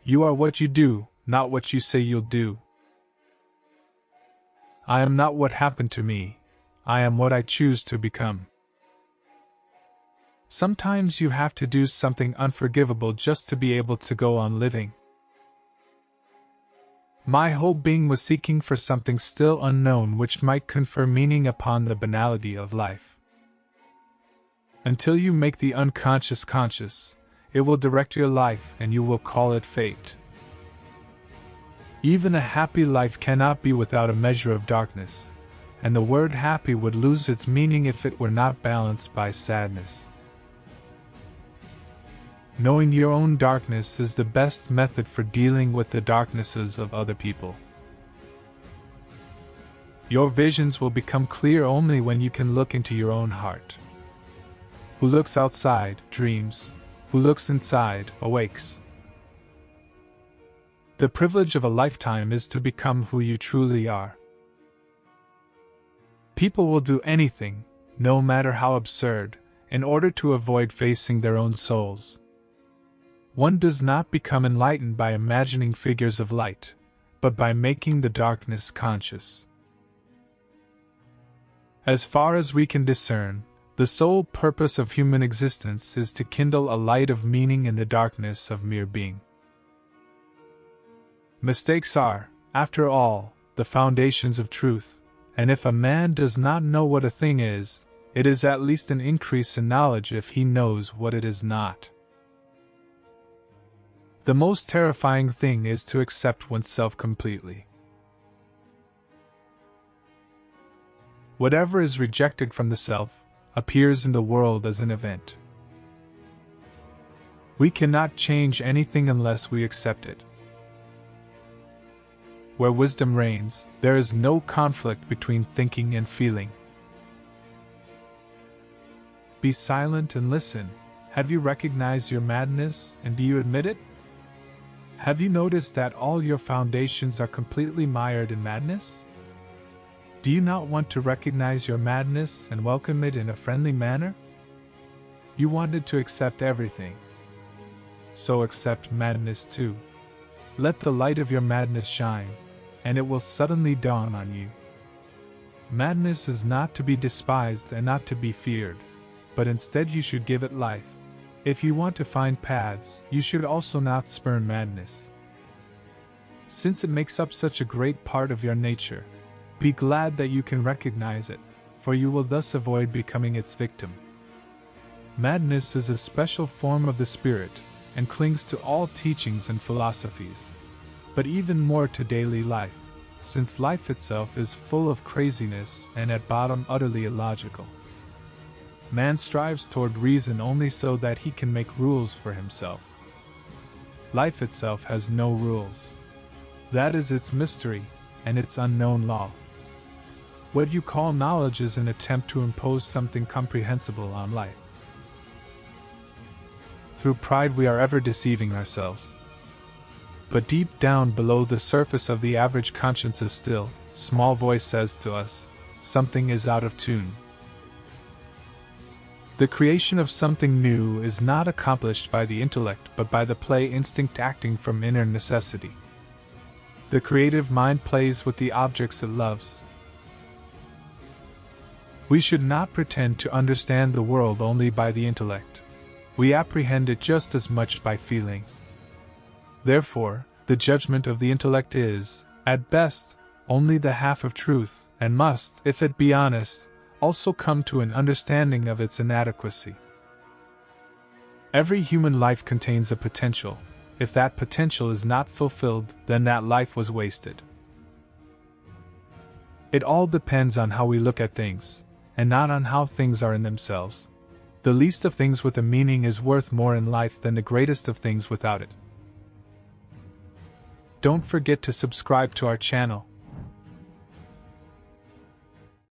You are what you do, not what you say you'll do. I am not what happened to me, I am what I choose to become. Sometimes you have to do something unforgivable just to be able to go on living. My whole being was seeking for something still unknown which might confer meaning upon the banality of life. Until you make the unconscious conscious, it will direct your life and you will call it fate. Even a happy life cannot be without a measure of darkness, and the word happy would lose its meaning if it were not balanced by sadness. Knowing your own darkness is the best method for dealing with the darknesses of other people. Your visions will become clear only when you can look into your own heart. Who looks outside, dreams. Who looks inside, awakes. The privilege of a lifetime is to become who you truly are. People will do anything, no matter how absurd, in order to avoid facing their own souls. One does not become enlightened by imagining figures of light, but by making the darkness conscious. As far as we can discern, the sole purpose of human existence is to kindle a light of meaning in the darkness of mere being. Mistakes are, after all, the foundations of truth, and if a man does not know what a thing is, it is at least an increase in knowledge if he knows what it is not. The most terrifying thing is to accept oneself completely. Whatever is rejected from the self appears in the world as an event. We cannot change anything unless we accept it. Where wisdom reigns, there is no conflict between thinking and feeling. Be silent and listen. Have you recognized your madness, and do you admit it? Have you noticed that all your foundations are completely mired in madness? Do you not want to recognize your madness and welcome it in a friendly manner? You wanted to accept everything. So accept madness too. Let the light of your madness shine, and it will suddenly dawn on you. Madness is not to be despised and not to be feared, but instead you should give it life. If you want to find paths, you should also not spurn madness. Since it makes up such a great part of your nature, be glad that you can recognize it, for you will thus avoid becoming its victim. Madness is a special form of the spirit, and clings to all teachings and philosophies, but even more to daily life, since life itself is full of craziness and at bottom utterly illogical. Man strives toward reason only so that he can make rules for himself. Life itself has no rules. That is its mystery, and its unknown law. What you call knowledge is an attempt to impose something comprehensible on life. Through pride we are ever deceiving ourselves. But deep down below the surface of the average conscience is still, small voice says to us, something is out of tune. The creation of something new is not accomplished by the intellect but by the play instinct acting from inner necessity. The creative mind plays with the objects it loves. We should not pretend to understand the world only by the intellect. We apprehend it just as much by feeling. Therefore, the judgment of the intellect is, at best, only the half of truth, and must, if it be honest, also come to an understanding of its inadequacy. Every human life contains a potential. If that potential is not fulfilled, then that life was wasted. It all depends on how we look at things, and not on how things are in themselves. The least of things with a meaning is worth more in life than the greatest of things without it. Don't forget to subscribe to our channel.